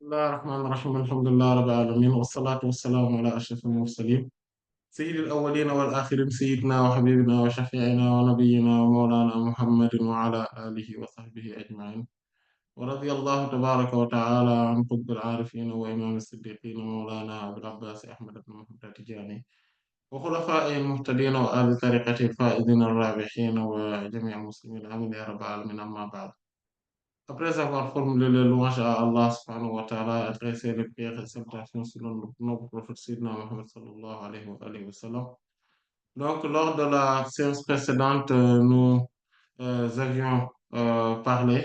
الله الرحمن الرحيم الحمد لله رب العالمين والصلاة والسلام على أشرف المرسلين سيد الأولين والآخرين سيدنا وحبيبنا وشفيعنا ونبينا ومولانا محمد وعلى آله وصحبه أجمعين ورضي الله تبارك وتعالى عن قطب العارفين وإمام الصديقين مولانا أبو العباس أحمد بن محمد التجاني وخلفائه المهتدين وآل طريقته الفائزين الرابحين وجميع المسلمين آمين يا رب العالمين أما بعد. Après avoir formulé les louanges à Allah subhanahu wa ta'ala, adressé les prières et salutations selon le noble prophète Sidna Muhammad sallallahu alayhi wa sallam. Donc, lors de la séance précédente, nous avions parlé,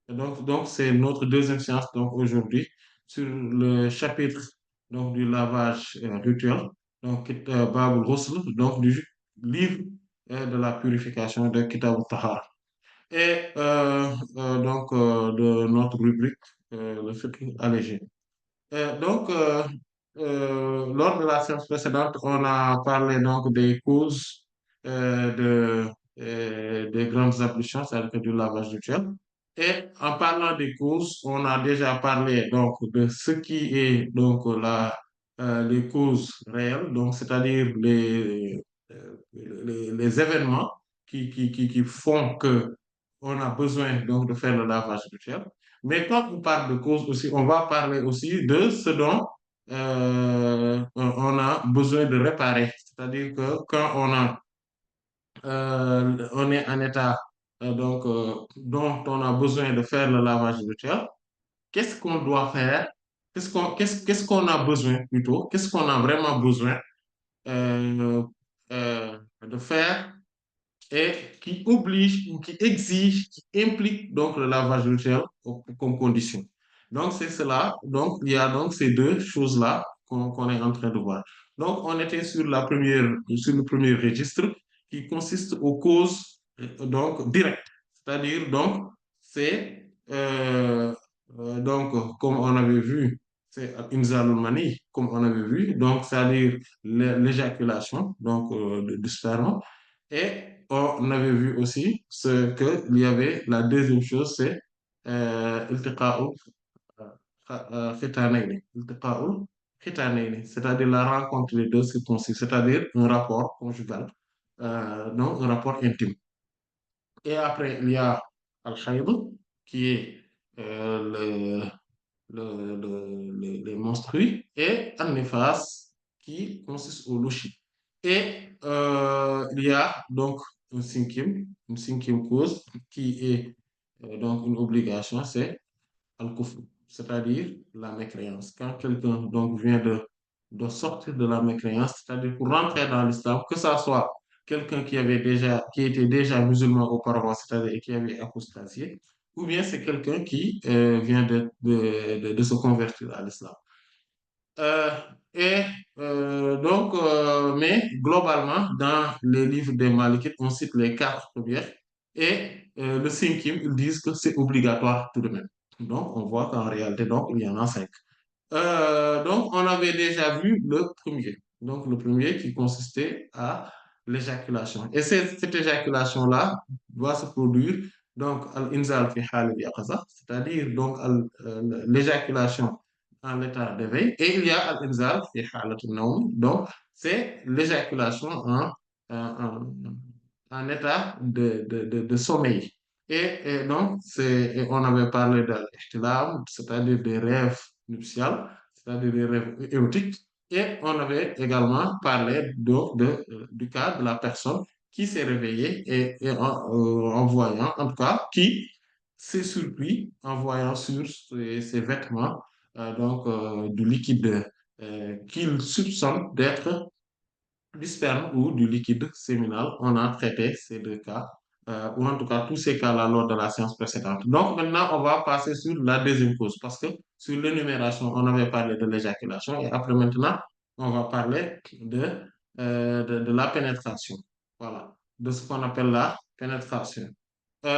et donc c'est notre deuxième séance donc aujourd'hui, sur le chapitre donc, du lavage rituel, donc Bab al-Ghusl, donc du livre de la purification de Kitab al-Tahar. Et de notre rubrique, le fiqh allégé. Lors de la séance précédente, on a parlé donc des causes des grandes ablutions, c'est-à-dire que du lavage rituel. Et en parlant des causes, on a déjà parlé donc de ce qui est donc les causes réelles, donc c'est-à-dire les événements qui font que on a besoin donc de faire le lavage rituel. Mais quand on parle de cause aussi, on va parler aussi de ce dont on a besoin de réparer. C'est-à-dire que quand on est en état dont on a besoin de faire le lavage rituel, qu'est-ce qu'on doit faire? Qu'est-ce qu'on a besoin plutôt? Qu'est-ce qu'on a vraiment besoin de faire et qui oblige ou qui exige, qui implique donc le lavage rituel comme condition. Donc c'est cela, donc il y a donc ces deux choses-là qu'on est en train de voir. Donc on était sur le premier registre qui consiste aux causes donc directes, c'est-à-dire donc c'est comme on avait vu, c'est inzalul mani, comme on avait vu, donc c'est-à-dire l'éjaculation donc du sperme. Et on avait vu aussi ce qu'il y avait, la deuxième chose, c'est iltiqa'u khitanayni, iltiqa'u khitanayni, c'est-à-dire la rencontre des deux circoncis, c'est-à-dire un rapport conjugal, donc un rapport intime. Et après, il y a al-hayd, qui est les menstrues, et al-nifas, qui consiste au louchi. Et il y a donc une cinquième cause qui est donc une obligation, c'est al-kufr, c'est-à-dire la mécréance. Quand quelqu'un donc vient de sortir de la mécréance, c'est-à-dire pour rentrer dans l'islam, que ça soit quelqu'un qui était déjà musulman auparavant, c'est-à-dire et qui avait apostasié, ou bien c'est quelqu'un qui vient de se convertir à l'islam. Euh, mais globalement, dans les livres des Malikites, on cite les quatre premières et le cinquième, ils disent que c'est obligatoire tout de même. Donc, on voit qu'en réalité, donc, il y en a cinq. Donc, on avait déjà vu le premier. Donc, le premier qui consistait à l'éjaculation. Et cette éjaculation-là doit se produire, donc, al-inzal fi hal al-yaqaza, c'est-à-dire, donc, l'éjaculation en état d'éveil. Et il y a al-inzal fi hal al-nawm. Donc, c'est l'éjaculation en état de sommeil. Et donc, on avait parlé de l'ihtilam, c'est-à-dire des rêves nuptiales, c'est-à-dire des rêves érotiques. Et on avait également parlé du cas de la personne qui s'est réveillée et en voyant, en tout cas, qui s'est surpris en voyant sur ses vêtements du liquide qu'il soupçonne d'être du sperme ou du liquide séminal. On a traité ces deux cas, ou en tout cas tous ces cas-là lors de la séance précédente. Donc maintenant, on va passer sur la deuxième cause, parce que sur l'énumération, on avait parlé de l'éjaculation, et après maintenant, on va parler de la pénétration. Voilà, de ce qu'on appelle la pénétration. Sur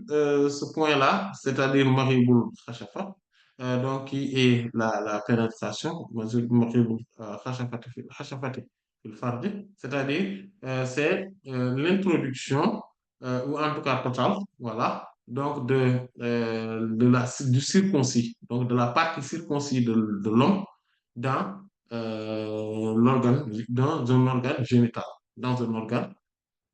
ce point-là, c'est-à-dire Maribul Khashafa, donc qui est la pénétration, Maribul Khashafati fil Fardi, c'est-à-dire c'est l'introduction, ou en tout cas totale, voilà, donc du circoncis, donc de la partie circoncis de l'homme dans dans un organe génital, dans un organe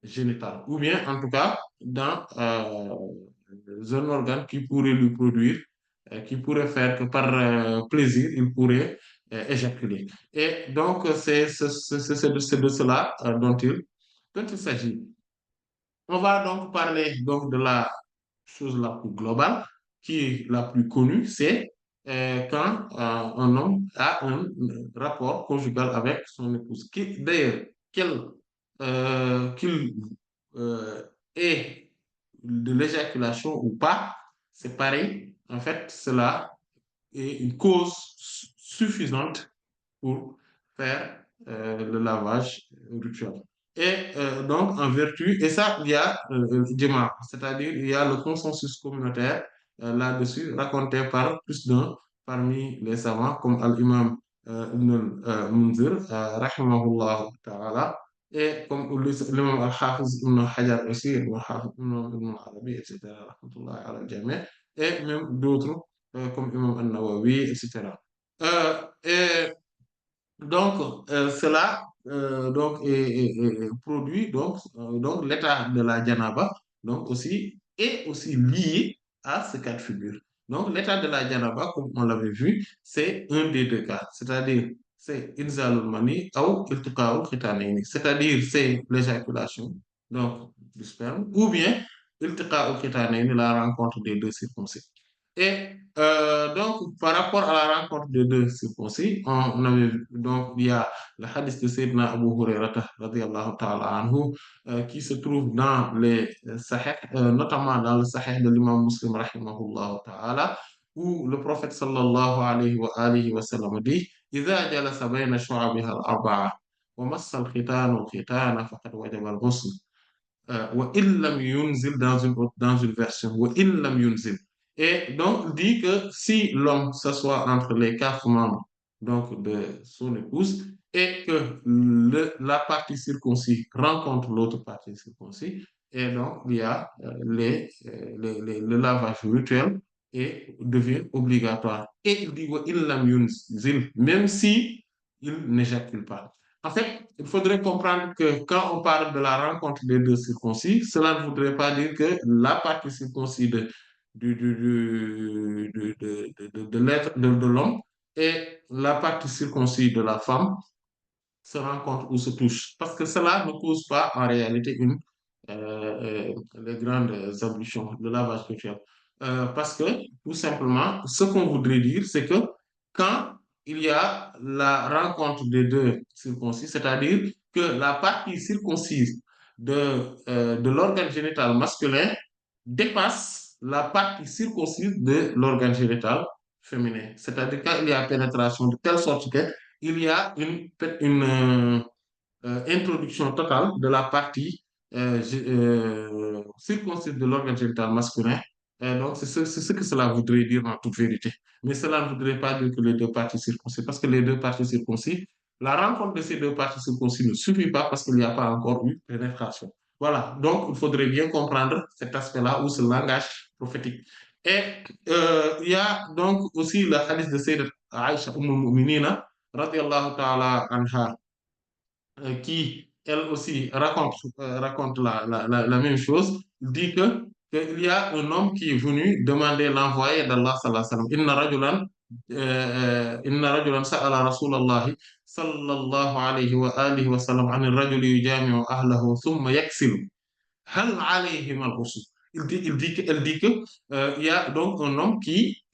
génital, ou bien en tout cas dans un organe qui pourrait lui produire, qui pourrait faire que par plaisir, il pourrait éjaculer. Et donc, c'est de cela dont il s'agit. On va donc parler donc de la chose la plus globale, qui est la plus connue, c'est quand un homme a un rapport conjugal avec son épouse. D'ailleurs, qu'il euh, ait de l'éjaculation ou pas, c'est pareil. En fait, cela est une cause suffisante pour faire le lavage rituel. Et donc, en vertu, et ça, il y a l'ijma, c'est-à-dire il y a le consensus communautaire là-dessus, raconté par plus d'un parmi les savants, comme Al-Imam Ibn al-Munzir, rahimahullah ta'ala, et comme l'imam Al-Hafiz Ibn Hajar aussi, Ibn Arabi, etc., rahmatullah ala al-jami', et même d'autres, comme Imam An-Nawawi, etc. Et donc, cela donc, est produit, donc l'état de la janaba donc est aussi lié à ce cas de figure. Donc, l'état de la janaba, comme on l'avait vu, c'est un des deux cas, c'est-à-dire c'est inzalul mani ou iltiqa'ul khitanayni, c'est-à-dire c'est l'éjaculation donc, du sperme, ou bien iltiqa'ul khitanayni, la rencontre des deux circoncis. Et donc, par rapport à la rencontre des deux circoncis, on avait donc il y a le hadith de Sayyidina Abu Hurairah radiyallahu ta'ala anhu qui se trouve dans les Sahih, notamment dans le Sahih de l'imam Muslim rahimahullah ta'ala, où le prophète sallallahu alayhi wa sallam dit إذا جلس بين شعبها الأربعة ومس الختان الختان فقد وجب الغسل wa illam yunzil dans une version, wa illam yunzil. Et donc, il dit que si l'homme s'assoit entre les quatre membres donc de son épouse et que la partie circoncis rencontre l'autre partie circoncis, et donc il y a le lavage rituel et devient obligatoire. Et il dit wa illam yunzil, même si il n'éjacule pas. En fait, il faudrait comprendre que quand on parle de la rencontre des deux circoncis, cela ne voudrait pas dire que la partie circoncis de l'être de l'homme et la partie circoncis de la femme se rencontrent ou se touchent. Parce que cela ne cause pas en réalité les grandes ablutions, le lavage rituel. Parce que, tout simplement, ce qu'on voudrait dire, c'est que quand il y a la rencontre des deux circoncis, c'est-à-dire que la partie circoncise de l'organe génital masculin dépasse la partie circoncise de l'organe génital féminin. C'est-à-dire quand il y a pénétration de telle sorte que il y a une introduction totale de la partie circoncise de l'organe génital masculin. Et donc, c'est ce que cela voudrait dire en toute vérité. Mais cela ne voudrait pas dire que les deux parties circoncis, parce que les deux parties circoncis, la rencontre de ces deux parties circoncis ne suffit pas parce qu'il n'y a pas encore eu pénétration. Voilà, donc il faudrait bien comprendre cet aspect-là ou ce langage prophétique. Et il y a donc aussi le hadith de Sayyidat Aïcha Mu'minina, radiallahu ta'ala anha, qui, elle aussi, raconte la même chose, dit qu'il y a un homme qui est venu demander l'envoyé d'Allah sallallahu alayhi wa sallam. Inna rajulan sa'ala Rasulallah sallallahu alayhi wa alihi wa sallam an rajuli yujami'u ahlahu thumma yaksilu. Hal alayhim al-ghusl. Elle dit que il y a donc un homme qui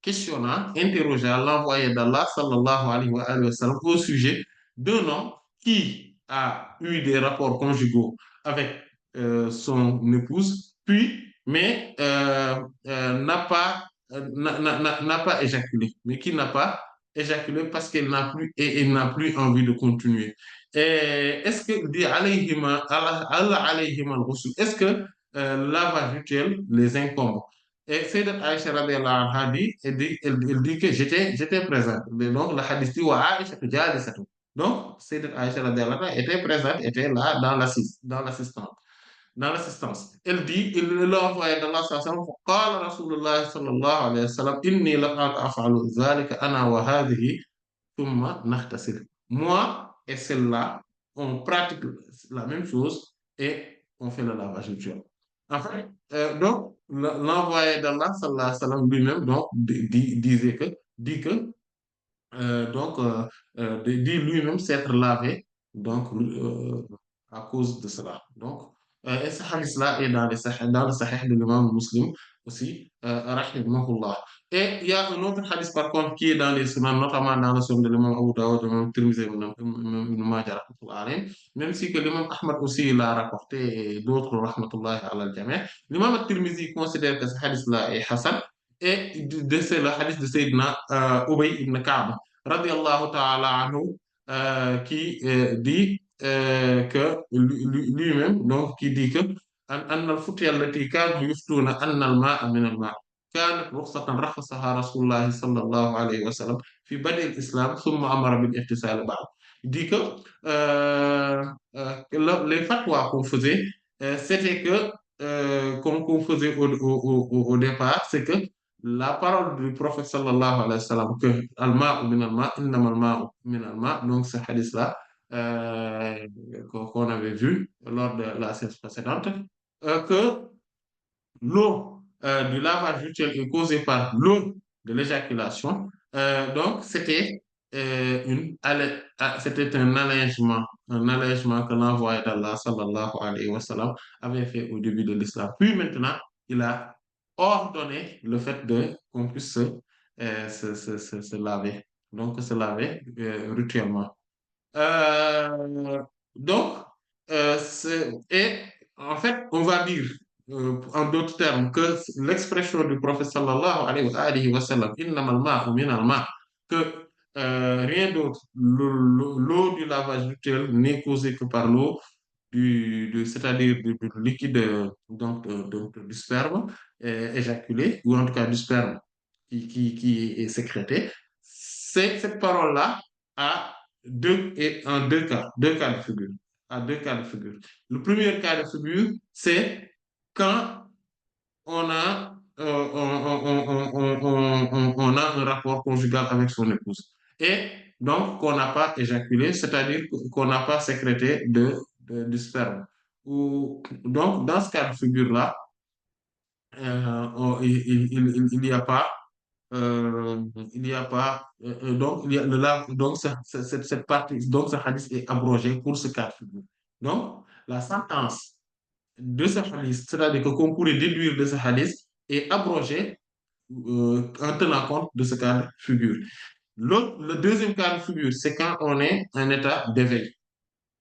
questionna, interrogea l'envoyé d'Allah sallallahu alayhi wa sallam au sujet d'un homme qui a eu des rapports conjugaux avec son épouse, mais n'a pas éjaculé, mais qui n'a pas éjaculé parce qu'il n'a plus et il n'a plus envie de continuer. Et est-ce que dit alayhima, Allah alayhima al-ghusl, est-ce que le lavage rituel les incombe? Et Sayyidat Aïcha radiallahu anha dit, elle dit que j'étais présente. Donc le hadith dit wa Aïcha jalisatu. Donc Sayyidat Aïcha radiallahu anha était présente, était là dans l'assistance. dans l'assistance. Elle dit, il l'envoyé d'Allah sallallahu alayhi wa sallam, qala Rasulullah sallallahu alayhi wa sallam, inni la af'alu dhalika ana wa hadhihi thumma naghtasil. Moi et celle-là, on pratique la même chose et on fait le lavage rituel. En fait, donc, l'envoyé d'Allah sallallahu alayhi wa sallam lui-même donc, dit que donc, dit lui-même s'être lavé donc, à cause de cela. Donc, et ce hadith-là est dans le Sahih de l'imam Muslim aussi, rahimahullah. Et il y a un autre hadith par contre qui est dans les sunan, notamment dans le sunan de l'imam Abu Dawud, de l'imam Tirmidhi, Ibn Majah, rahmatullah alayhi, même si que l'imam Ahmad aussi l'a rapporté et d'autres, rahmatullah ala al-jami'. L'imam Tirmidhi considère que ce hadith-là est Hassan et c'est le hadith de Sayyidina Ubay ibn Ka'b radiallahu ta'ala anhu, qui dit que lui-même, donc qui dit que أن الفتية التي كانوا يفتون أن الماء من الماء كانت رخصة رخصها رسول الله صلى الله عليه وسلم في بدء الإسلام ثم أمر بالاغتسال بعد. Il dit que les fatwas qu'on faisait, c'était que, comme qu'on faisait au départ, c'est que la parole du prophète sallallahu alayhi wa sallam que al-ma'u min al-ma', innama al-ma'u min al-ma', donc ce hadith-là qu'on avait vu lors de la séance précédente, que l'eau du lavage rituel est causée par l'eau de l'éjaculation. Donc, c'était un allègement que l'envoyé d'Allah sallallahu alayhi wa sallam avait fait au début de l'islam. Puis maintenant, il a ordonné le fait de qu'on puisse se laver, donc se laver rituellement. Euh, donc, et en fait, on va dire, en d'autres termes, que l'expression du prophète sallallahu alayhi wa sallam, innamal ma'u minal ma', que rien d'autre, l'eau du lavage rituel n'est causée que par l'eau c'est-à-dire du liquide du sperme éjaculé, ou en tout cas du sperme qui est sécrété. Cette parole-là a deux cas de figure. À deux cas de figure. Le premier cas de figure, c'est quand on a, on a un rapport conjugal avec son épouse. Et donc, qu'on n'a pas éjaculé, c'est-à-dire qu'on n'a pas sécrété du sperme. Donc, dans ce cas de figure-là, il n'y a pas il n'y a pas, donc, il y a donc cette partie, donc ce hadith est abrogé pour ce cas de figure. Donc, la sentence de ce hadith, c'est-à-dire que qu'on pourrait déduire de ce hadith, est abrogée en tenant compte de ce cas de figure. Le deuxième cas de figure, c'est quand on est en état d'éveil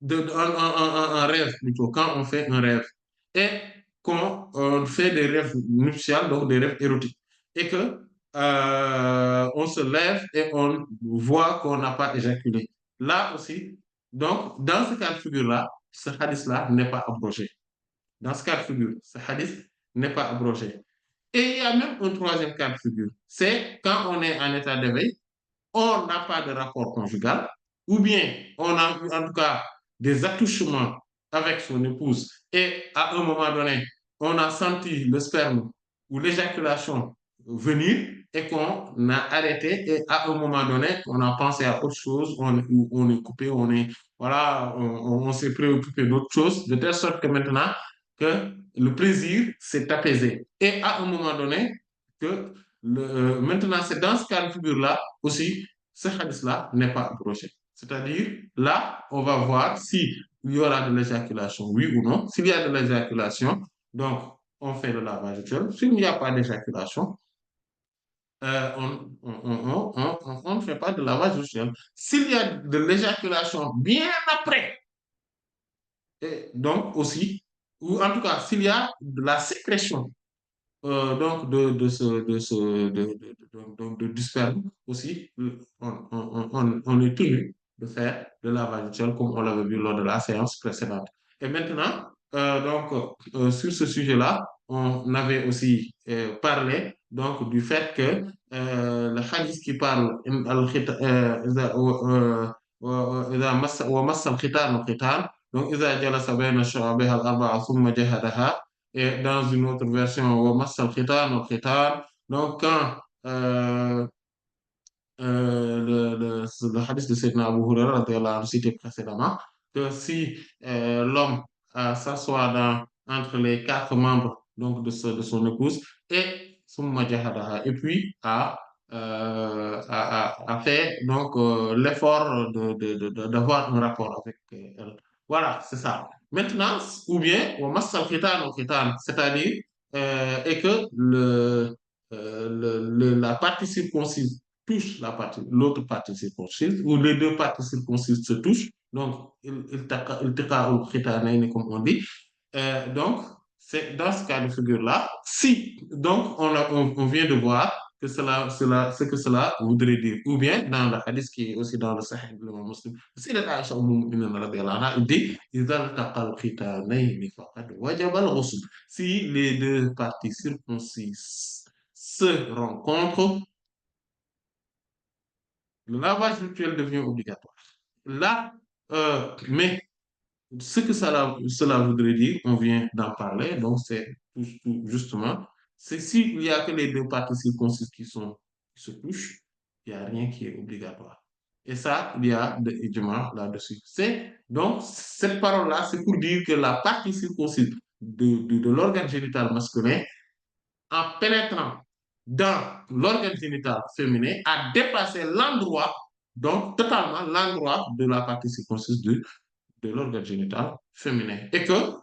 un rêve plutôt, quand on fait un rêve et qu'on fait des rêves nuptials, donc des rêves érotiques, et que on se lève et on voit qu'on n'a pas éjaculé. Là aussi, donc dans ce cas de figure-là, ce hadith-là n'est pas abrogé. Dans ce cas de figure, ce hadith n'est pas abrogé. Et il y a même un troisième cas de figure, c'est quand on est en état d'éveil, on n'a pas de rapport conjugal, ou bien on a eu en tout cas des attouchements avec son épouse et à un moment donné, on a senti le sperme ou l'éjaculation venir et qu'on a arrêté et à un moment donné, on a pensé à autre chose, on est coupé, voilà, on s'est préoccupé d'autre chose, de telle sorte que maintenant, que le plaisir s'est apaisé. Et à un moment donné, que maintenant, c'est dans ce cas de figure-là aussi, ce hadith-là n'est pas abrogé. C'est-à-dire, là, on va voir s'il y aura de l'éjaculation, oui ou non. S'il y a de l'éjaculation, donc on fait le lavage rituel. S'il n'y a pas d'éjaculation, on ne fait pas de lavage rituel. S'il y a de l'éjaculation bien après, et donc aussi, ou en tout cas, s'il y a de la sécrétion donc du sperme aussi, on est tenu de faire le lavage rituel comme on l'avait vu lors de la séance précédente. Et maintenant, sur ce sujet-là, on avait aussi parlé donc du fait que le hadith qui parle إذا مس الختان الختان Donc, إذا جلس بين شعبها الأربعة ثم جهدها. Et dans une autre version, ومس الختان والختان. Donc, quand le hadith de Sayyidina Abu Hurairah radhiyallahu anhu cité précédemment, que si l'homme s'assoit entre les quatre membres donc de son épouse et summa jahadaha, et puis a fait donc l'effort d'avoir un rapport avec elle. Voilà, c'est ça. Maintenant, ou bien, wa massal khitan au khitan, c'est-à-dire et que la partie circoncise touche l'autre partie circoncise, ou les deux parties circoncises se touchent, donc iltiqa ou khitanayni, comme on dit. Donc, c'est dans ce cas de figure-là, si, donc on vient de voir que ce que cela voudrait dire, ou bien dans le hadith qui est aussi dans le Sahih de l'imam Muslim, c'est le Aïcha radhiyallahu anha, il dit إذا التقى الختانين فقد وجب الغسل. Si les deux parties circoncises se rencontrent, le lavage rituel devient obligatoire. Là, mais ce que cela voudrait dire, on vient d'en parler, donc c'est justement, c'est s'il y a que les deux parties circoncises qui se touchent, il n'y a rien qui est obligatoire. Et ça, il y a de ijma là-dessus. Donc, cette parole-là, c'est pour dire que la partie circoncise de l'organe génital masculin, en pénétrant dans l'organe génital féminin, a dépassé l'endroit, donc totalement l'endroit de la partie circoncise de l'organe génital féminin. Et que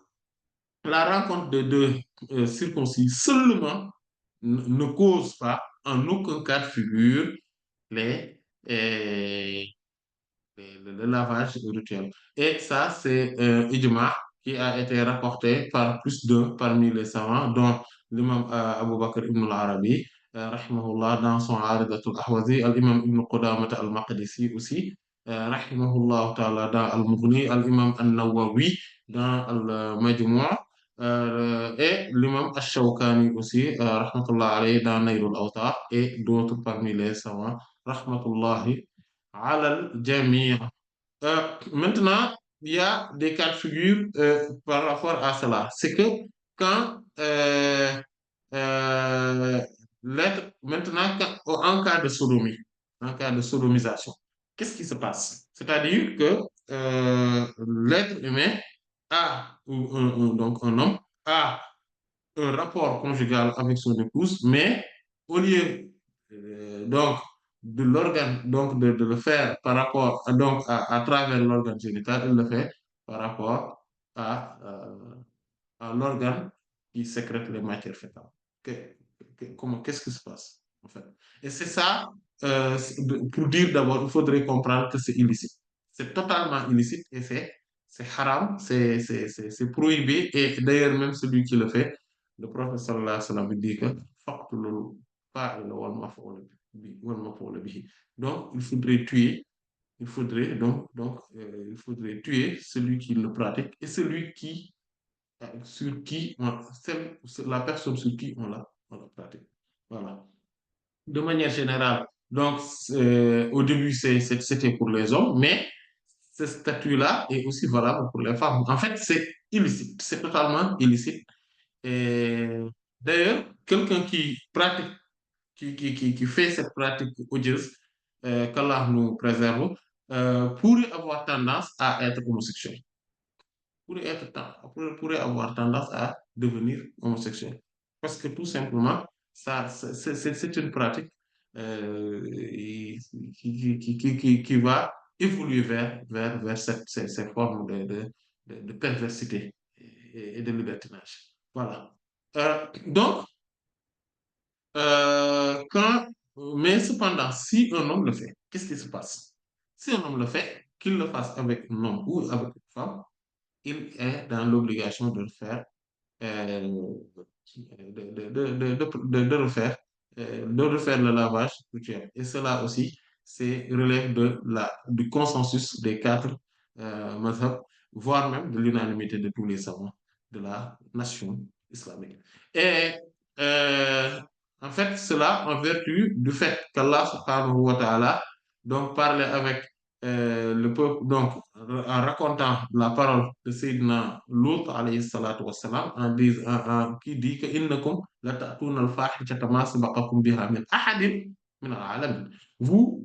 la rencontre de deux circoncis seulement ne cause pas en aucun cas de figure les, euh, le lavage rituel. Et ça, c'est un ijma qui a été rapporté par plus d'un parmi les savants, dont l'imam Abu Bakr ibn al-Arabi, rahimahullah, dans son Aridatul Ahwazi, l'imam ibn Qudamah al-Maqdisi aussi, rahimahullah ta'ala, dans al-Mughni, l'imam al-Nawawi, dans al-Majmu', et l'imam al-Shawkani aussi, rahmatullah alayhi, dans Naylul Awtar, et d'autres parmi les savants, rahmatullahi alal jami'. Maintenant, il y a des cas de figure par rapport à cela. C'est que quand euh, maintenant, en cas de sodomie, en cas de sodomisation, qu'est-ce qui se passe? C'est-à-dire que l'être humain a, ou donc un homme, a un rapport conjugal avec son épouse, mais au lieu donc de l'organe, donc de le faire par rapport donc à travers l'organe génital, il le fait par rapport à, euh, à l'organe qui sécrète les matières fétales. Qu'est-ce qui se passe en fait? Et c'est ça, pour dire d'abord, il faudrait comprendre que c'est illicite. C'est totalement illicite et c'est haram, c'est prohibé. Et d'ailleurs, même celui qui le fait, le prophète sallallahu alayhi wa sallam dit que faqtulul fa'ila wal maf'ula bihi. Donc, il faudrait tuer celui qui le pratique et celui qui sur qui la personne sur qui on la pratique. Voilà. De manière générale, donc au début c'était pour les hommes, mais ce statut-là est aussi valable pour les femmes. En fait, c'est illicite, c'est totalement illicite. Et d'ailleurs, quelqu'un qui pratique, qui fait cette pratique odieuse, qu'Allah nous préserve, pourrait avoir tendance à être homosexuel, pourrait avoir tendance à devenir homosexuel. Parce que tout simplement, c'est une pratique qui va évoluer vers cette forme de perversité et de libertinage. Voilà. Donc, quand, mais cependant, si un homme le fait, qu'est-ce qui se passe? Si un homme le fait, qu'il le fasse avec un homme ou avec une femme, il est dans l'obligation de le faire, de refaire le lavage rituel. Et cela aussi, c'est relève du consensus des quatre mazhab, voire même de l'unanimité de tous les savants de la nation islamique. Et euh, en fait, cela en vertu du fait qu'Allah subhanahu wa ta'ala donc parlait avec le peuple, donc, en racontant la parole de Sayyidina Lut, alayhi salatu wassalam, qui dit que innakum la ta'tuna al-fahishata ma sabaqakum biha min ahadin min al-alamin. Vous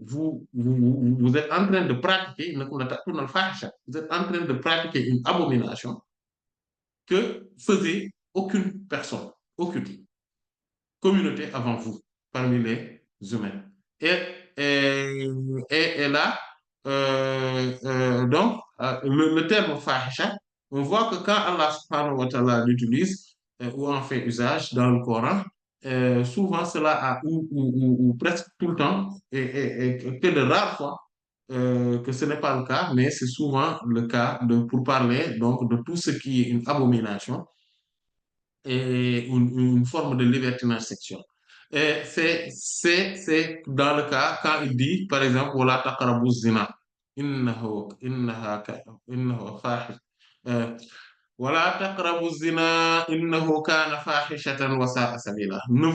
êtes en train de pratiquer, innakum la ta'tuna al-fahisha, vous êtes en train de pratiquer une abomination que faisait aucune personne, aucune communauté avant vous, parmi les humains. Et, et là, donc, le terme fahisha, on voit que quand Allah subhanahu wa ta'ala l'utilise ou en fait usage dans le Coran, souvent cela a, ou presque tout le temps, et que de rares fois, que ce n'est pas le cas, mais c'est souvent le cas pour parler donc de tout ce qui est une abomination et une forme de libertinage sexuel. Et c'est dans le cas quand il dit, par exemple, وَلَا تَقْرَبُوا الزِّنَا إنه فاحش ولا تقربوا الزنا إنه كان فاحشة وساء سبيلا. Ne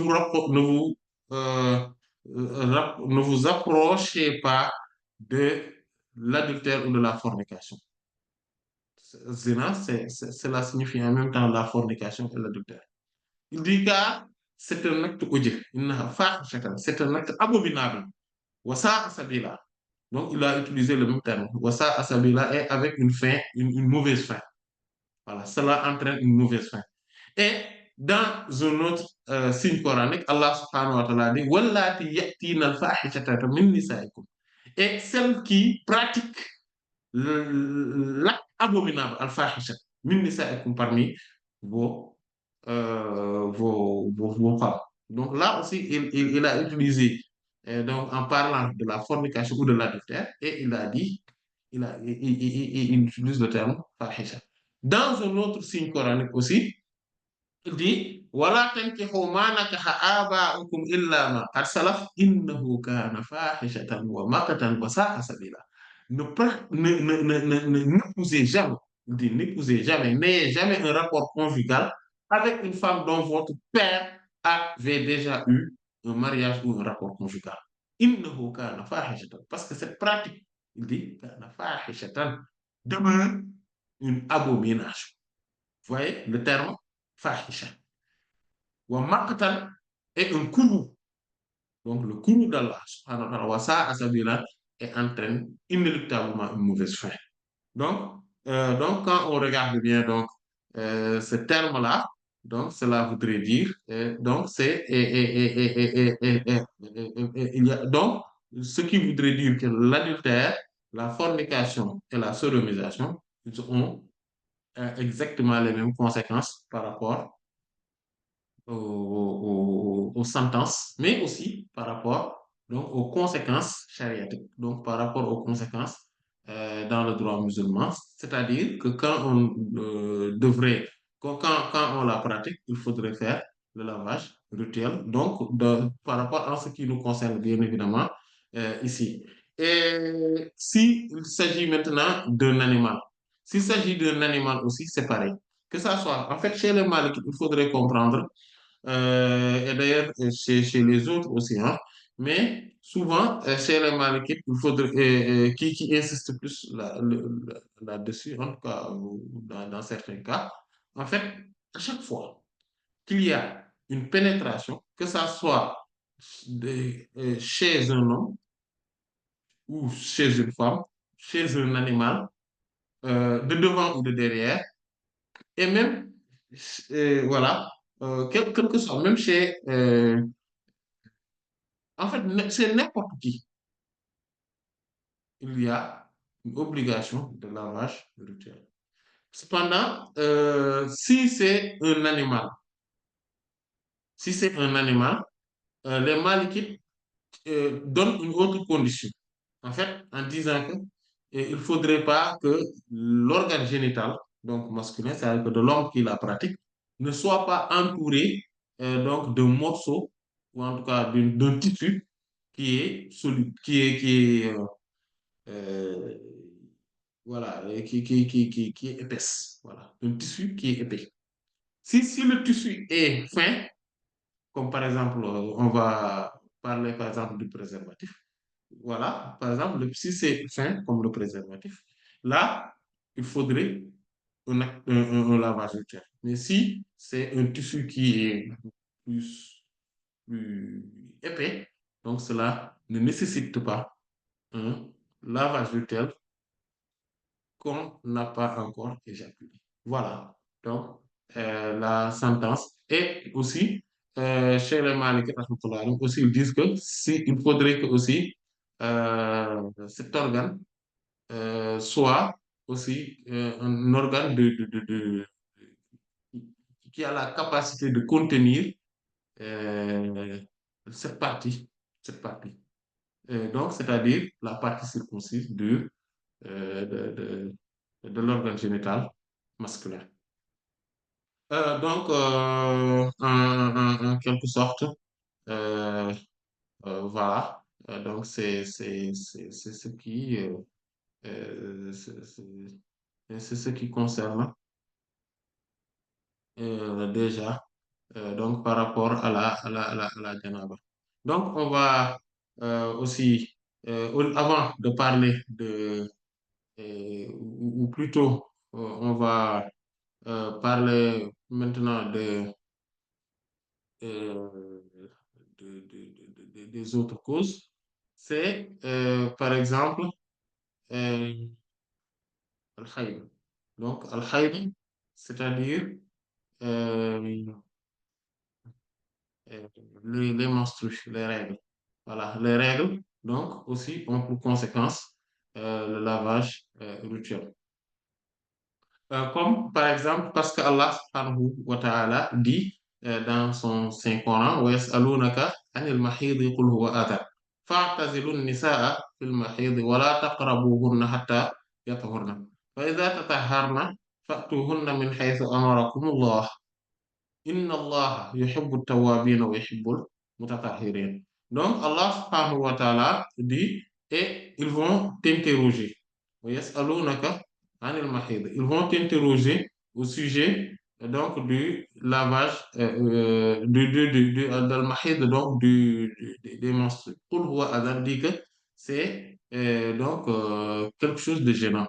vous approchez pas de l'adultère ou de la fornication. Zina, cela signifie en même temps la fornication et l'adultère. Il dit car c'est un acte odieux, c'est un acte abominable. Wasa sabila. Donc il a utilisé le même terme. Wasa sabila est avec une fin, une mauvaise fin. Voilà, cela entraîne une mauvaise fin. Et dans un autre signe coranique, Allah subhanahu wa ta'ala dit Wallati yatina al-fahishata min nisaikum. Et celles qui pratiquent l'acte abominable, al-fahisha, min nisaikum parmi vos, vos femmes. Donc là aussi, il a utilisé, donc en parlant de la fornication ou de l'adultère, et il a dit, il utilise le terme fahisha. Dans un autre signe coranique aussi, il dit ولا تنكحوا ما نكح آباؤكم إلا ما قد سلف إنه كان فاحشة ومقتا وساء سبيلا. N'épousez jamais, il dit n'épousez jamais, n'ayez jamais un rapport conjugal avec une femme dont votre père avait déjà eu un mariage ou un rapport conjugal. إنه كان فاحشة, parce que cette pratique, il dit كان فاحشة, demeure une abomination. Vous voyez le terme fahisha. Wa maqtan est un courroux. Donc le courroux d'Allah subhanahu wa ta'ala, wa sa'a sabila, et entraîne inéluctablement une mauvaise fin. Donc quand on regarde bien donc, ce terme-là, donc cela voudrait dire, donc c'est, il y a, donc ce qui voudrait dire que l'adultère, la fornication et la sodomisation, ils ont exactement les mêmes conséquences par rapport aux sentences, mais aussi par rapport donc, aux conséquences chariatiques, donc par rapport aux conséquences dans le droit musulman, c'est-à-dire que quand on devrait, quand on la pratique, il faudrait faire le lavage rituel, donc par rapport à ce qui nous concerne bien évidemment ici. Et s'il s'agit maintenant d'un animal, s'il s'agit d'un animal aussi, c'est pareil. Que ça soit, en fait, chez les mâles, il faudrait comprendre et d'ailleurs chez les autres aussi, hein. Mais souvent, chez les Malikites, il faudrait, qui insistent plus là-dessus, en tout cas, dans certains cas, en fait, à chaque fois qu'il y a une pénétration, que ça soit chez un homme ou chez une femme, chez un animal, de devant ou de derrière, et même, voilà, quel que soit, même chez, en fait, c'est n'importe qui. Il y a une obligation de lavage rituel. Cependant, si c'est un animal, les Malikites donnent une autre condition. En fait, en disant que il ne faudrait pas que l'organe génital, donc masculin, c'est-à-dire que de l'homme qui la pratique, ne soit pas entouré donc de morceaux, ou en tout cas d'un tissu qui est solide, euh, voilà, qui est épaisse. Voilà, un tissu qui est épais. Si le tissu est fin, comme par exemple, on va parler par exemple du préservatif, voilà, par exemple, si c'est fin, comme le préservatif, là, il faudrait un lavage rituel. Mais si c'est un tissu qui est plus, plus épais, donc cela ne nécessite pas un lavage rituel qu'on n'a pas encore éjaculé. Voilà. Donc, la sentence. Et aussi, chez les Malikites, aussi, ils disent que si, il faudrait que aussi cet organe soit aussi un organe qui a la capacité de contenir euh, cette partie, cette partie. Donc, c'est-à-dire la partie circoncise euh, de, de l'organe génital masculin. Donc, en quelque sorte, euh, voilà. Donc, c'est ce qui, c'est ce qui concerne déjà donc par rapport à la janaba. Donc, on va aussi, avant de parler ou plutôt, on va parler maintenant euh, des autres causes. C'est, par exemple, al-hayd. Donc, al-hayd, c'est-à-dire euh, euh, les menstrues, les règles. Voilà, les règles, donc, aussi ont pour conséquence le lavage rituel. Comme par exemple, parce que Allah subhanahu wa ta'ala dit dans son Saint-Coran, وَيَسْأَلُونَكَ عَنِ الْمَحِيضِ قُلْ هُوَ أَذًى فَاعْتَزِلُوا النِّسَاءَ فِي المحيض ولا تقربوهن حتى يطهرن فإذا تطهرن فأتوهن من حيث أمركم الله Inna Allah yuhibbu tawwabin wa yuhibbul mutatahhirin. Donc, Allah subhanahu wa ta'ala dit, et ils vont t'interroger. Wa yas'alunaka anil mahid. Ils vont t'interroger au sujet donc du lavage del mahid, donc des menstrues. Qul huwa adhan dit que c'est donc quelque chose de gênant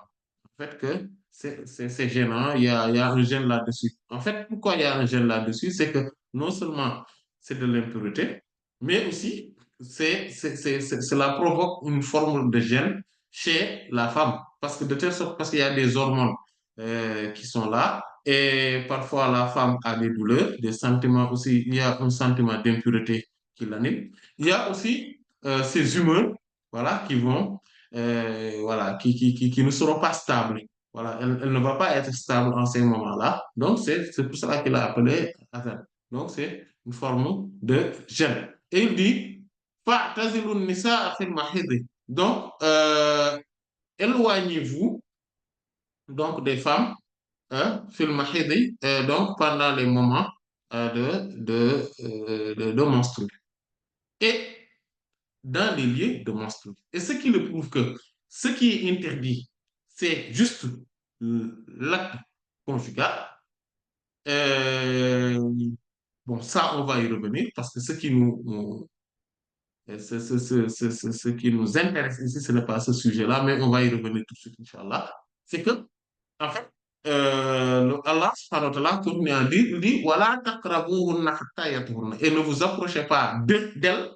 fait que c'est gênant, il y a un gêne là-dessus. En fait, pourquoi il y a un gêne là-dessus? C'est que non seulement c'est de l'impureté, mais aussi cela provoque une forme de gêne chez la femme. Parce que de telle sorte, parce qu'il y a des hormones qui sont là, et parfois la femme a des douleurs, des sentiments aussi, il y a un sentiment d'impureté qui l'anime. Il y a aussi ces humeurs, voilà, qui vont voilà, qui ne seront pas stables. Voilà, elle ne va pas être stable en ces moments-là. Donc, c'est pour cela qu'il a appelé Athan. Donc, c'est une forme de gêne. Et il dit, فَاعْتَزِلُوا النِّسَاءَ فِي الْمَحِيضِ. Donc, éloignez-vous donc des femmes fil mahidi, donc pendant les moments de menstrues. Et dans les lieux de menstrues. Et ce qui le prouve que ce qui est interdit, c'est juste l'acte conjugal. Euh, bon, ça, on va y revenir parce que ce qui nous intéresse ici, ce n'est pas ce sujet-là, mais on va y revenir tout de suite, Inch'Allah. C'est que, en fait, Allah subhanahu wa ta'ala continue à dire, il dit, Wala taqrabuhunna hatta yatuhurna. Et ne vous approchez pas d'elles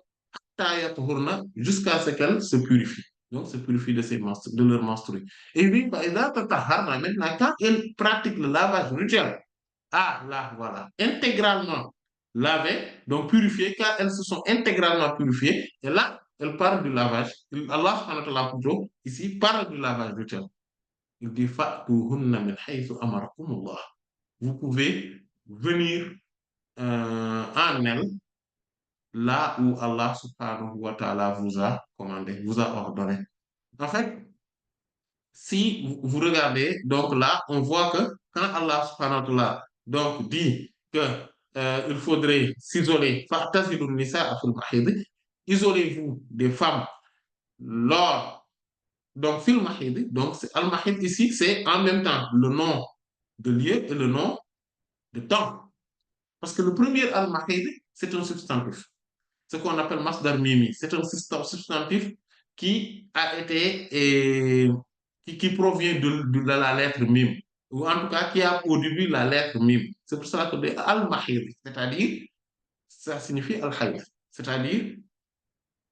jusqu'à ce qu'elles se purifient. Donc, se purifient de leur menstrues. Et oui, maintenant, quand elles pratiquent le lavage rituel, ah là, voilà, intégralement lavées, donc purifiées, quand elles se sont intégralement purifiées, et là, elles parlent du lavage. Allah, subhanahu wa ta'ala, plutôt, ici, parle du lavage rituel. Il dit, Fa'tuhunna min haythu amarakumullah. Vous pouvez venir en elles là où Allah subhanahu wa ta'ala vous a commandé, vous a ordonné. En fait, si vous regardez, donc là, on voit que quand Allah subhanahu wa ta'ala donc dit que il faudrait s'isoler, fa'tazilun nisaa fil mahid, isolez-vous des femmes lors donc fil mahid, donc al-mahid ici, c'est en même temps le nom de lieu et le nom de temps. Parce que le premier al-mahid, c'est un substantif. Ce qu'on appelle masdar mimi. C'est un substantif qui a été, qui provient de la lettre mim, ou en tout cas qui a au début la lettre mim. C'est pour cela que de al-mahid, c'est-à-dire, ça signifie al-hayd, c'est-à-dire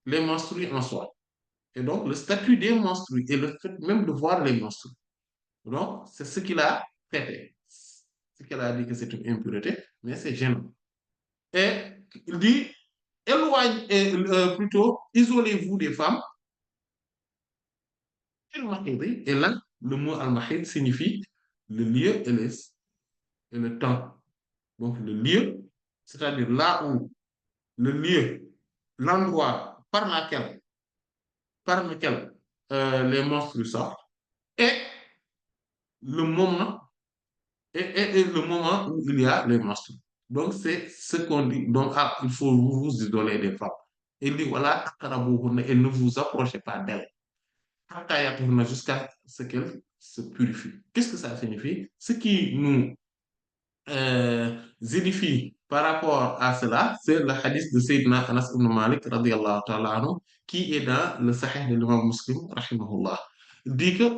les menstrues en soi. Et donc, le statut des menstrues et le fait même de voir les menstrues. Donc, c'est ce qu'il a traité. Ce qu'il a dit que c'est une impureté, mais c'est gênant. Et il dit, plutôt, isolez-vous des femmes. Et là, le mot al-mahid signifie le lieu et le temps. Donc, le lieu, c'est-à-dire là où le lieu, l'endroit par lequel les monstres sortent, et le moment, et le moment où il y a les monstres. Donc, c'est ce qu'on dit. Donc, ah, il faut vous isoler des femmes. Il dit, voilà, et ne vous approchez pas d'elles. Jusqu'à ce qu'elles se purifient. Qu'est-ce que ça signifie? Ce qui nous zénifie par rapport à cela, c'est le hadith de Sayyidina Anas ibn Malik radiallahu ta'ala anhu, qui est dans le Sahih de l'imam Muslim, rahimahullah. Il dit que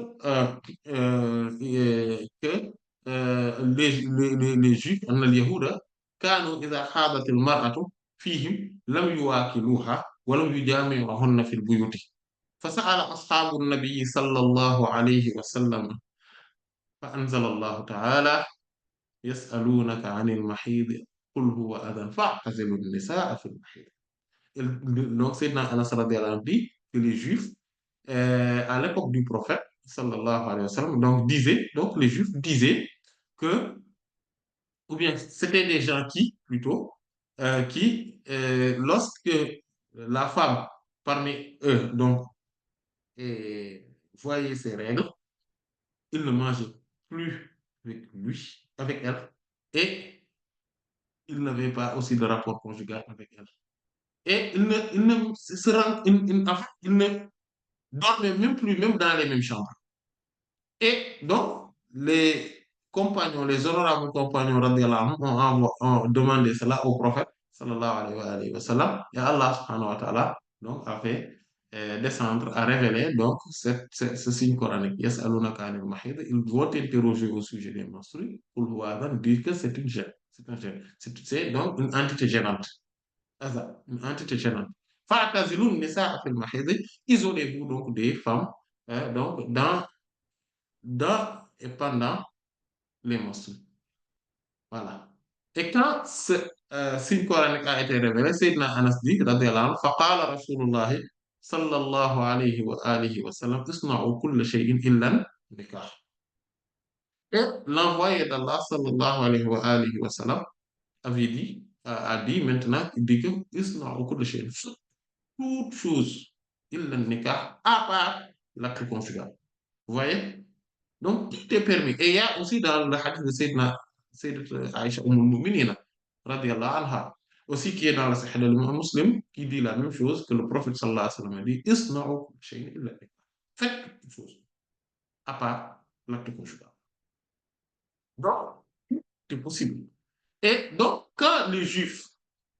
les Juifs, al-Yahuda, كانوا إذا حاضت المرأة فيهم لم يواكلوها ولم يجامعوهن في البيوت فسأل أصحاب النبي صلى الله عليه وسلم فأنزل الله تعالى يسألونك عن المحيض قل هو أذى فاعتزلوا النساء في المحيض. Donc, Sayyidina Anas radiallahu anhu dit que les Juifs, à l'époque du prophète, sallallahu alayhi wa sallam, donc les Juifs disaient que, ou bien c'était des gens qui, plutôt, lorsque la femme parmi eux, donc, voyait ses règles, il ne mangeait plus avec lui, avec elle, et il n'avait pas aussi de rapport conjugal avec elle. Et en fait, il ne dormait même plus, même dans les mêmes chambres. Et donc, les compagnons, les honorables compagnons radiallahu anhum, ont demandé cela au prophète, sallallahu alayhi wa sallam, et Allah subhanahu wa ta'ala donc, a fait descendre, a révélé donc ce signe coranique. Yas'alunaka anil mahid, ils vont interroger au sujet des menstrues, pour dire que c'est une gêne. C'est un gêne. C'est donc une entité gênante. Une entité gênante. Fa'tazilun nisaa fil mahid, isolez-vous donc des femmes donc dans et pendant les menstrues. Voilà. Et quand ce signe coranique a été révélé, Sayyidina Anas dit, radiyallahu anhu, faqala Rasulullah sallallahu alayhi wa alihi wa sallam, isna'u kulla shay'in illa nikah. Et l'envoyé d'Allah sallallahu alayhi wa alihi wa sallam avait dit, a dit maintenant, il dit que isna'u kulla shay'in, toute chose, illa nikah, à part l'acte conjugal. Vous voyez? Donc, tout est permis. Et il y a aussi dans le hadith de Sayyidina Aïcha Mu'minina, radiallahu anha, aussi qui est dans le Sahih de l'imam Muslim, qui dit la même chose que le prophète sallallahu alayhi wa sallam a dit, Isna'u shay'in illa nikah. Faites quelque chose, à part l'acte conjugal. Donc, c'est possible. Et donc, quand les Juifs,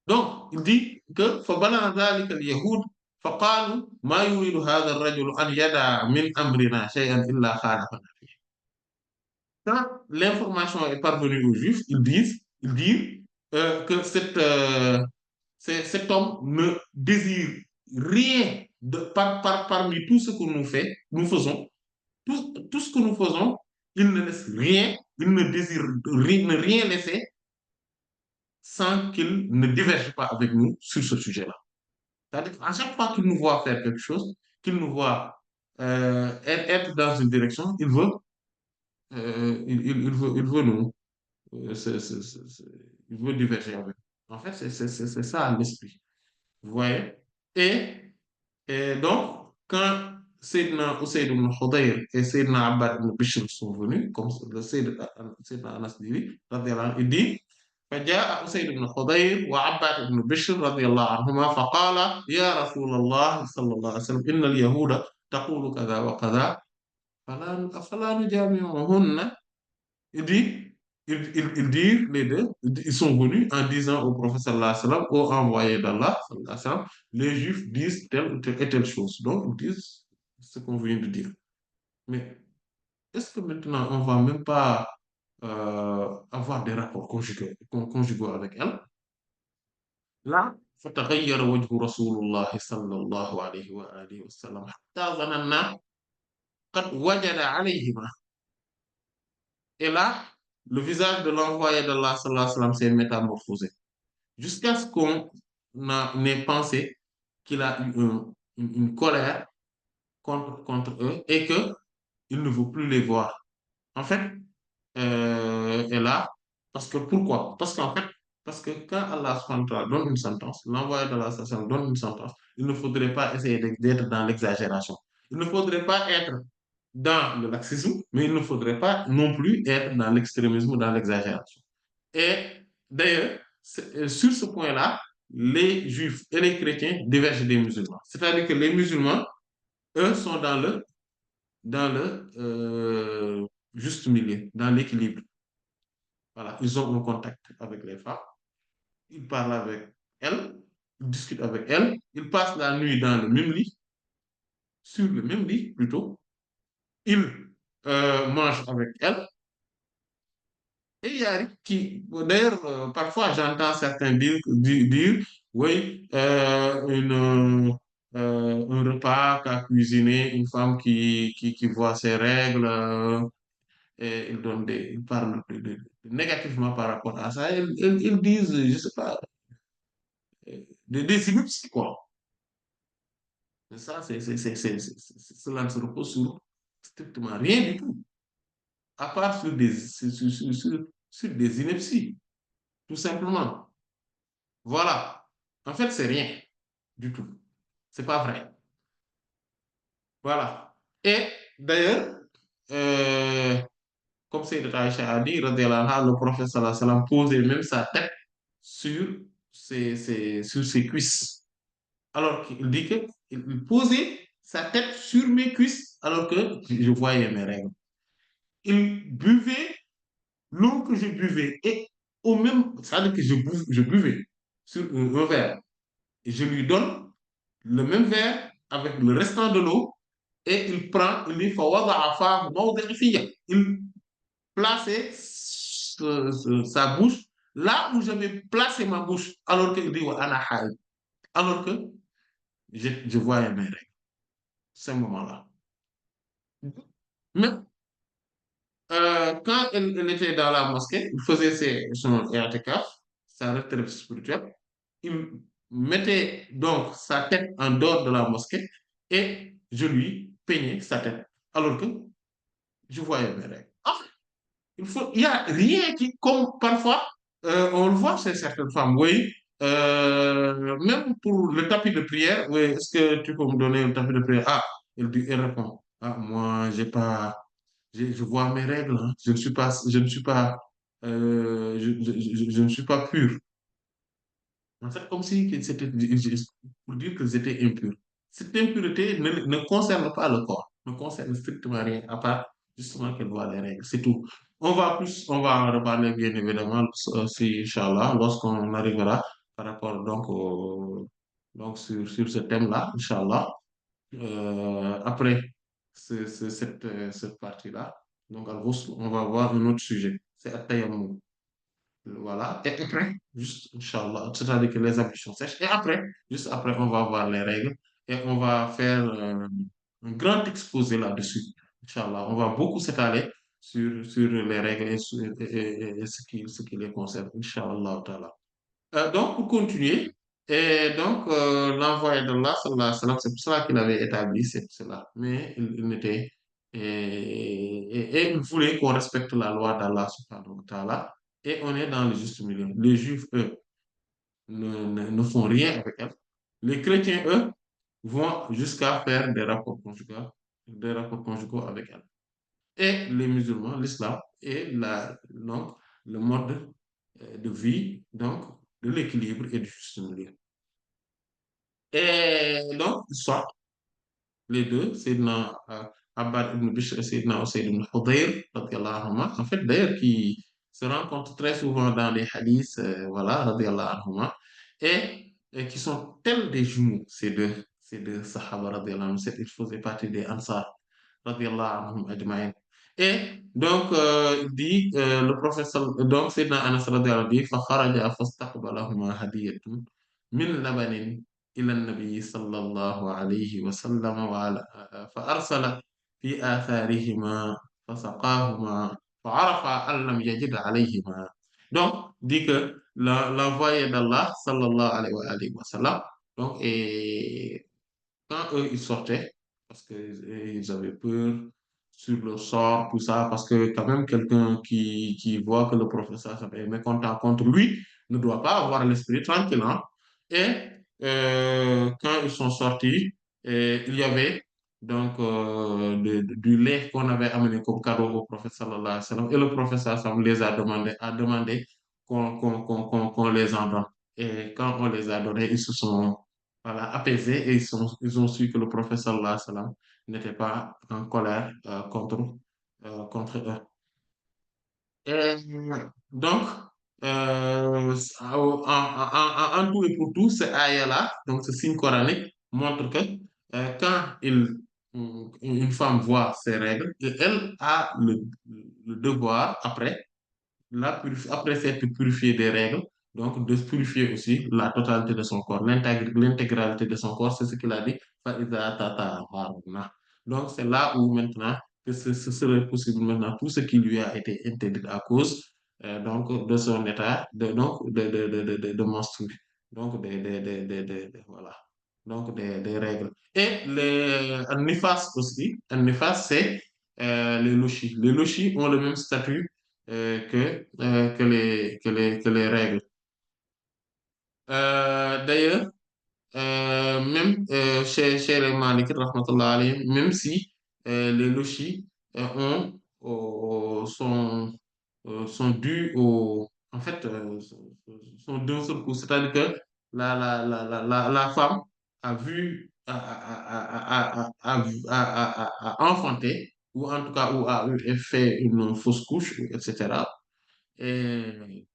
donc, il dit que, فَبَلَغَ ذَلِكَ الْيَهُودُ فَقَالُوا مَا يُرِيدُ هَذَا الرَّجُلُ أَنْ يَدَعَ مِنْ أَمْرِنَا شَيْئًا إِلَّا خَالَفَنَا. Quand l'information est parvenue aux Juifs, ils disent que cet homme ne désire rien parmi tout ce que nous faisons, tout ce que nous faisons, il ne laisse rien, il ne désire ne rien laisser sans qu'il ne diverge pas avec nous sur ce sujet-là. C'est-à-dire qu'à chaque fois qu'il nous voit faire quelque chose, qu'il nous voit être dans une direction, il veut nous, il veut diverger avec. En fait, c'est ça l'esprit. Vous voyez? Et, et donc, quand Sayyidina Usayd ibn Hudayr et Sayyidina Abbad ibn Bishr sont venus, comme le Sayyidina Anas dit, il dit, فجاء أسيد بن حضير وعباد بن بشر رضي الله عنهما فقال يا رسول الله صلى الله عليه وسلم إن اليهود تقول كذا وكذا فلا نجامعهن. Il dit Ils dirent les deux, ils sont venus en disant au prophète sallallahu alayhi wa sallam, au envoyé d'Allah, sallallahu alayhi wa sallam, les Juifs disent telle et telle chose. Donc, ils disent ce qu'on vient de dire. Mais est-ce que maintenant, on va même pas avoir des rapports conjugaux avec elle? Là, فتغير وجه رسول الله صلى الله عليه وآله وسلم حتى ظننا قد وجد عليهما. Et là, le visage de l'envoyé d'Allah sallallahu alayhi wa sallam s'est métamorphosé. Jusqu'à ce qu'on ait pensé qu'il a eu une colère contre eux et qu'il ne veut plus les voir. En fait, est là, parce que pourquoi? Parce qu'en fait, parce que quand Allah subhanahu wa ta'ala donne une sentence, l'envoyé d'Allah sallallahu alayhi wa sallam donne une sentence, il ne faudrait pas essayer d'être dans l'exagération. Il ne faudrait pas être dans le laxisme, mais il ne faudrait pas non plus être dans l'extrémisme ou dans l'exagération. Et d'ailleurs, sur ce point-là, les juifs et les chrétiens divergent des musulmans. C'est-à-dire que les musulmans, eux, sont dans le juste milieu, dans l'équilibre. Voilà, ils ont un contact avec les femmes, ils parlent avec elles, ils discutent avec elles, ils passent la nuit dans le même lit, sur le même lit plutôt, ils mangent avec elles. Et il y a qui, d'ailleurs, parfois j'entends certains dire oui, un repas qu'a cuisiné une femme qui voit ses règles, et ils parlent négativement par rapport à ça. Ils disent, je sais pas, des inepties, quoi. Et ça, cela ne se repose sur strictement rien du tout, à part sur des inepties, tout simplement. Voilà. En fait, c'est rien du tout. C'est pas vrai. Voilà. Et d'ailleurs, euh, comme Sayyidat Aïcha a dit, radiallahu anha, le prophète sallallahu alayhi wa sallam posait même sa tête sur sur ses cuisses. Alors qu'il dit que il posait sa tête sur mes cuisses alors que je voyais mes règles. Il buvait l'eau que je buvais et au même, c'est-à-dire que je buvais sur un verre et je lui donne le même verre avec le restant de l'eau et il prend, il dit, il plaçait sa bouche là où j'avais placé ma bouche, alors qu'il dit, alors que je voyais mes règles, ce moment-là. Mais quand elle était dans la mosquée, il faisait son i'tikaf, sa retraite spirituelle, il mettait donc sa tête en dehors de la mosquée et je lui peignais sa tête. Alors que je voyais mes règles. En fait, il y a rien qui, comme parfois, on le voit chez certaines femmes, oui, même pour le tapis de prière, oui, est-ce que tu peux me donner un tapis de prière? Ah, elle répond, ah, moi, j'ai pas, je vois mes règles, hein. Je ne suis pas pur. En fait, comme si c'était pour dire que j'étais impur. Cette impureté ne concerne pas le corps, ne concerne strictement rien, à part justement qu'elle voit les règles, c'est tout. On va en reparler bien évidemment, si, Inch'Allah, lorsqu'on arrivera par rapport donc, donc sur ce thème-là, Inch'Allah. Après cette partie-là, donc on va voir un autre sujet, c'est At-Tayammum. Voilà. Et après, juste, Inch'Allah, c'est-à-dire que les ablutions sèches. Et après, juste après, on va voir les règles et on va faire un grand exposé là-dessus. Inch'Allah, on va beaucoup s'étaler sur les règles et ce qui les concerne. Inch'Allah, ta'ala. Donc, pour continuer, et donc, l'envoyé d'Allah, sallallahu alayhi wa sallam, c'est pour cela qu'il avait établi cela. Mais il n'était, et il voulait qu'on respecte la loi d'Allah, subhanahu wa ta'ala, et on est dans le juste milieu. Les Juifs, eux, ne font rien avec elle. Les chrétiens, eux, vont jusqu'à faire des rapports conjugaux avec elle. Et les musulmans, l'islam, et donc, le mode de vie, donc, de l'équilibre et du juste milieu. Et donc, soit les deux, Sayyidina Abbad ibn Bishr et Sayyidina Usayd ibn Hudayr, radiallahu anhuma, en fait, d'ailleurs, se rencontrent très souvent dans les hadiths, voilà, radiallahu anhuma, et qui sont tels des jumeaux, ces deux sahaba, radiallahu anhum, ils faisaient partie des Ansar, radiallahu anhum ajma'in. Et donc, il dit, le professeur, donc, Sayyidina Anas radiallahu anhu dit, فَخَرَجَ فَاسْتَقْبَلَهُمَا هَدِيَّةٌ مِّن لَبَنٍ إلى النبي صلى الله عليه وسلم وعلى فأرسل في آثارهما فسقاهما فعرف أن لم يجد عليهما. Donc, dit que l'envoyé d'Allah sallallahu alayhi wa sallam, donc, et quand eux ils sortaient, parce qu'ils avaient peur sur le sort, tout ça, parce que quand même quelqu'un qui voit que le professeur est mécontent contre lui ne doit pas avoir l'esprit tranquille, hein. Et quand ils sont sortis, il y avait donc du lait qu'on avait amené comme cadeau au prophète sallallahu alayhi wa sallam, et le professeur sallam les a demandé qu'on les en donne. Et quand on les a donnés, ils se sont voilà, apaisés et ils ont su que le prophète sallallahu alayhi wa sallam n'était pas en colère contre eux. Et donc, en tout et pour tout, ce ayah-là, donc ce signe coranique, montre que quand une femme voit ses règles, elle a le devoir, après, après s'être purifié des règles, donc de purifier aussi la totalité de son corps, l'intégralité de son corps, c'est ce qu'il a dit. فَإِذَا تَطَهَّرْنَ. Donc c'est là où maintenant que ce serait possible maintenant tout ce qui lui a été interdit à cause donc de son état de menstru, donc voilà, donc des règles. Et les nifas aussi, un nifas c'est les lochis. Les lochis ont le même statut que les règles. D'ailleurs, même chez les Malikites, rahmatullah alayhim, même si les lochis sont dus en fait, sont d'un seul coup. C'est-à-dire que la femme a vu, a enfanté, ou en tout cas, ou a fait une fausse couche, etc. Et,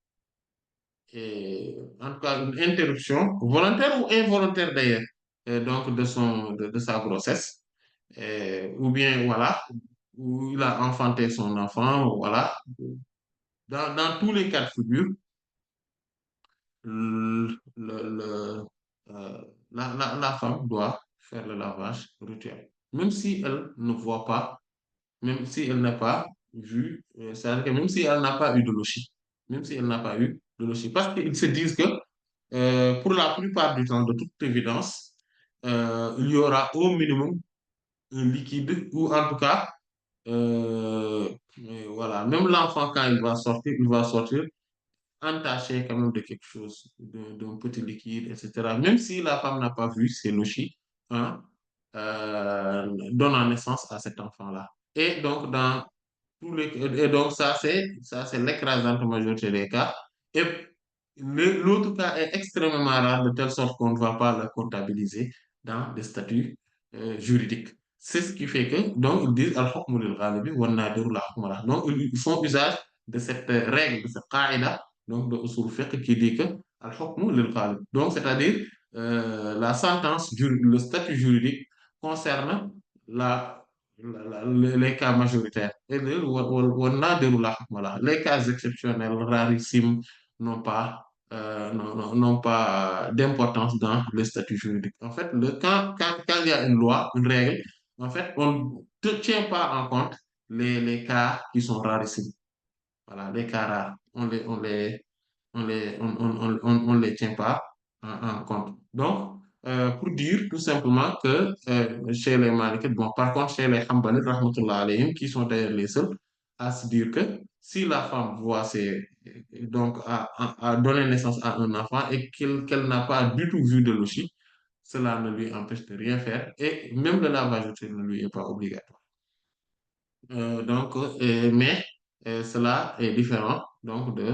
et en tout cas, une interruption, volontaire ou involontaire d'ailleurs, donc de sa grossesse. Ou bien, voilà, où il a enfanté son enfant, voilà. Dans tous les cas de figure, euh, la femme doit faire le lavage rituel. Même si elle ne voit pas, même si elle n'a pas vu, c'est-à-dire que même si elle n'a pas eu de lochi, même si elle n'a pas eu de lochi, parce qu'ils se disent que pour la plupart du temps, de toute évidence, il y aura au minimum un liquide, ou en tout cas, euh, voilà, même l'enfant, quand il va sortir entaché quand même de quelque chose, d'un petit liquide, etc. Même si la femme n'a pas vu, c'est logique, hein, donnant naissance à cet enfant-là. Et donc, et donc ça, c'est l'écrasante majorité des cas. Et l'autre cas est extrêmement rare, de telle sorte qu'on ne va pas le comptabiliser dans des statuts juridiques. C'est ce qui fait que, donc, ils disent al-hukmu lil-ghalibi wan-nadiru la hukma lahu. Donc, ils font usage de cette règle, de cette qaïda, donc de usul fiqh qui dit que al-hukmu lil-ghalib. Donc, c'est-à-dire, la sentence, le statut juridique concerne la les cas majoritaires. Et les cas exceptionnels, rarissimes, n'ont pas d'importance dans le statut juridique. En fait, quand il y a une loi, une règle, en fait, on ne tient pas en compte les cas qui sont rarissimes. Voilà, les cas rares. On les tient pas en compte. Donc, pour dire tout simplement que chez les Malikites, bon, par contre, chez les Hanbalites, rahmatullah alayhim, qui sont d'ailleurs les seuls à se dire que si la femme voit donc, a donné naissance à un enfant et qu'elle n'a pas du tout vu de logique, cela ne lui empêche de rien faire et même le lavage ne lui est pas obligatoire. Mais cela est différent donc de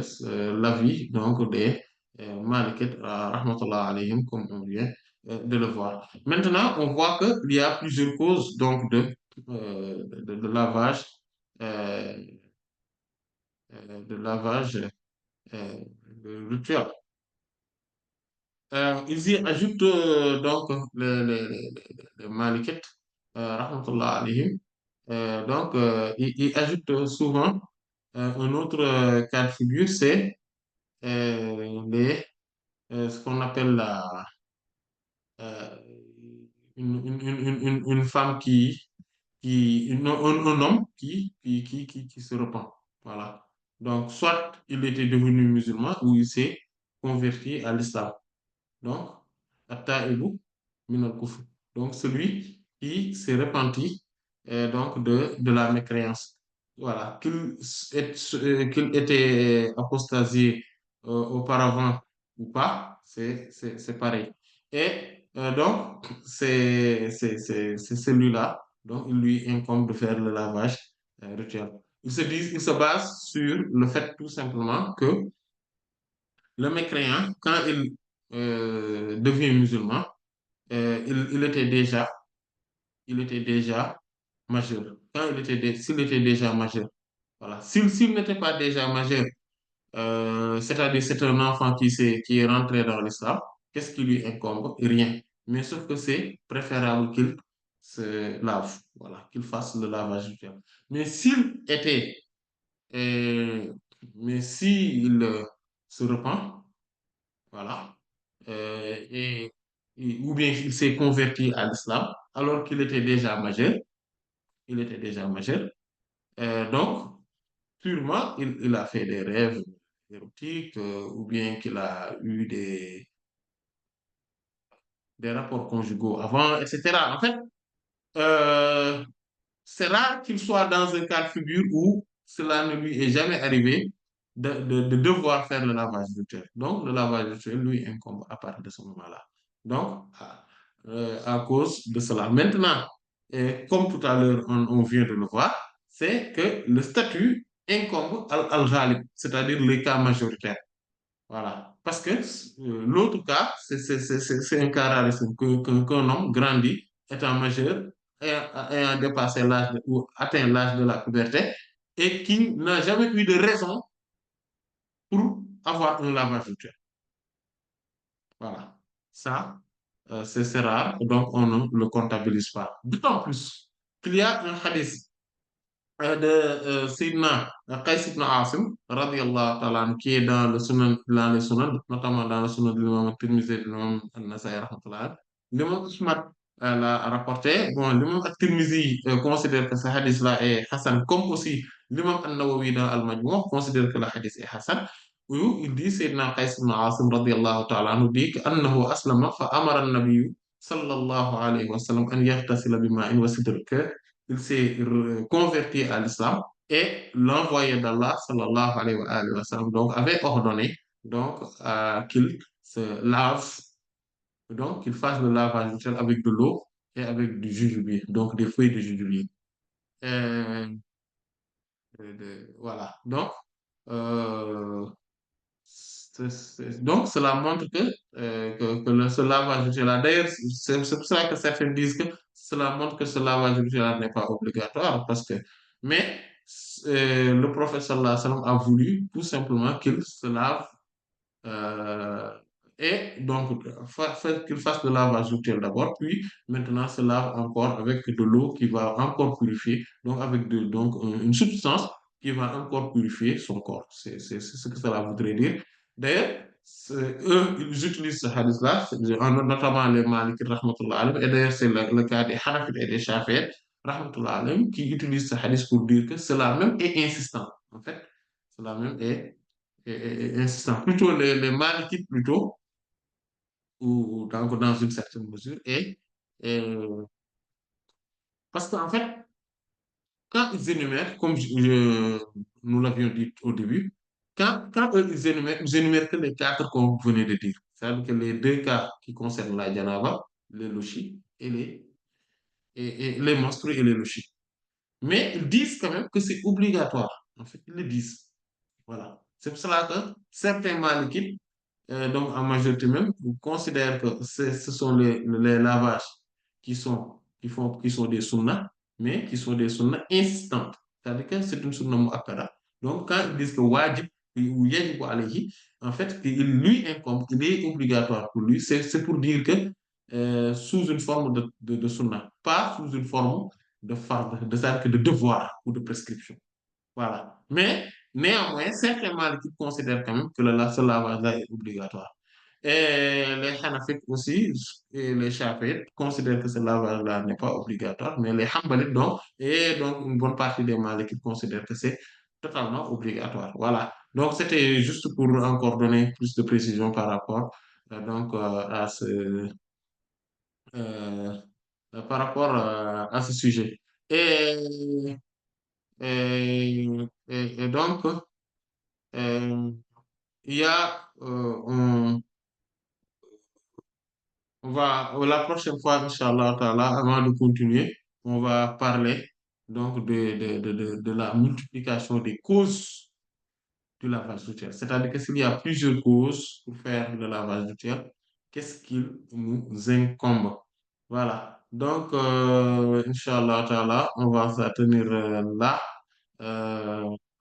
l'avis donc des Malikites, rahmatullah alayhim, comme on vient de le voir. Maintenant, on voit qu'il y a plusieurs causes donc de lavage euh, de lavage euh, rituel. Ils y ajoutent donc les malikites, rahmatullah alayhim. Ils ajoutent souvent un autre cas de figure, c'est ce qu'on appelle euh, une femme un homme qui se repent. Voilà. Donc, soit il était devenu musulman ou il s'est converti à l'islam. Donc, At-Ta'ibu min al-kufr. Donc, celui qui s'est repenti donc de la mécréance. Voilà. Qu'il était apostasié auparavant ou pas, c'est pareil. Et donc, c'est celui-là, donc il lui incombe de faire le lavage rituel. Il se base sur le fait tout simplement que le mécréant, quand il devient musulman, il était déjà majeur. S'il était déjà majeur, voilà. S'il n'était pas déjà majeur, c'est-à-dire c'est un enfant qui est rentré dans l'islam, qu'est-ce qui lui incombe? Rien. Mais sauf que c'est préférable qu'il se lave, voilà, qu'il fasse le lavage rituel. Mais s'il était, euh, mais s'il se repent, voilà. Ou bien il s'est converti à l'islam alors qu'il était déjà majeur. Il était déjà majeur. Donc, sûrement, il a fait des rêves érotiques ou bien qu'il a eu des rapports conjugaux avant, etc. En fait, euh, c'est rare qu'il soit dans un cas de figure où cela ne lui est jamais arrivé de devoir faire le lavage rituel. Donc, le lavage rituel lui incombe à partir de ce moment-là. Donc, à cause de cela. Maintenant, et comme tout à l'heure, on vient de le voir, c'est que le statut incombe al-ghalib, c'est-à-dire les cas majoritaires. Voilà. Parce que l'autre cas, c'est un cas rarissime qu'un homme grandit, étant majeur, ayant dépassé ou atteint l'âge de la puberté, et qui n'a jamais eu de raison pour avoir un lavage rituel. Voilà. Ça, c'est rare, donc on ne le comptabilise pas. D'autant plus qu'il y a un hadith de Sayyidina Qays ibn Asim, radiallahu ta'ala anhu, qui est dans le sunan, notamment dans le sunan de l'imam Tirmidhi et de l'imam An-Nasa'i, rahmatullah alayhi. L'imam Ahmad l'a rapporté. Bon, l'imam At-Tirmidhi considère que ce hadith-là est Hassan, comme aussi l'imam An-Nawawi dans Al-Majmu' considère que le hadith est Hassan, où il dit, Sayyidina Qays ibn Asim, radiallahu ta'ala anhu, dit qu'annahu aslama fa amara an-nabiyyu sallallahu alayhi wa sallam an yaghtasila bima'in wa sidr, il s'est converti à l'islam et l'envoyé d'Allah sallallahu alayhi wa sallam donc avait ordonné donc qu'il se lave, donc qu'il fasse le lavage rituel avec de l'eau et avec du jujube, donc des feuilles de jujube. Euh, voilà. Donc euh, donc, cela montre ce lavage rituel-là, d'ailleurs, c'est pour ça que certains disent que cela montre que ce lavage rituel n'est pas obligatoire, mais le prophète sallallahu alayhi wa sallam a voulu tout simplement qu'il se lave euh, et donc qu'il fasse le lavage rituel d'abord, puis maintenant se lave encore avec de l'eau qui va encore purifier, donc avec une substance qui va encore purifier son corps. C'est ce que cela voudrait dire. D'ailleurs, eux, ils utilisent ce hadith-là, notamment les Malikites, rahmatullah alayhim, et d'ailleurs, c'est le cas des Hanafites et des Shafi'ites, rahmatullah alayhim, qui utilisent ce hadith pour dire que cela même est insistant. En fait, cela même est insistant. Plutôt les Malikites, plutôt, ou dans une certaine mesure, parce qu'en fait, quand ils énumèrent, comme nous l'avions dit au début, quand eux, ils énumèrent que les quatre qu'on venait de dire. C'est-à-dire que les deux cas qui concernent la janaba, les lochis et les menstrues et les lochis. Mais ils disent quand même que c'est obligatoire. En fait, ils le disent. Voilà. C'est pour cela que certains malikites, donc en majorité même, considèrent que ce sont les lavages qui sont des sunnas, mais qui sont des sunnas insistantes. C'est-à-dire que c'est une sunna mu'akkada. Donc, quand ils disent que wajib ou yajibu alayhi, en fait, il lui incombe, il est obligatoire pour lui, c'est pour dire que sous une forme de sunna, pas sous une forme de fard, de ça que de devoir ou de prescription. Voilà. Mais néanmoins, certains malikites considèrent quand même que ce lavage-là est obligatoire. Et les hanafites aussi, et les chafiites considèrent que ce lavage-là n'est pas obligatoire, mais les hanbalites donc, et donc une bonne partie des malikites considèrent que c'est totalement obligatoire. Voilà. Donc c'était juste pour encore donner plus de précision par rapport à euh, par rapport à ce sujet. Et, et donc, euh, il y a, la prochaine fois, Inch'Allah, Ta'ala, avant de continuer, on va parler donc de la multiplication des causes du lavage routier. C'est-à-dire que s'il y a plusieurs causes pour faire le lavage routier, qu'est-ce qu'il nous incombe? Voilà. Donc, Inch'Allah Ta'ala, on va se tenir là.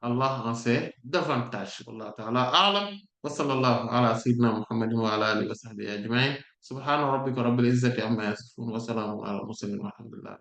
Allah en sait davantage. Allah Ta'ala a'lam. Wa sallallahu ala sayyidina Muhammadin wa ala alihi wa sahbihi ajma'in. Subhana rabbika rabbil izzati amma yasifun wa salamun ala al mursalin walhamdulillah.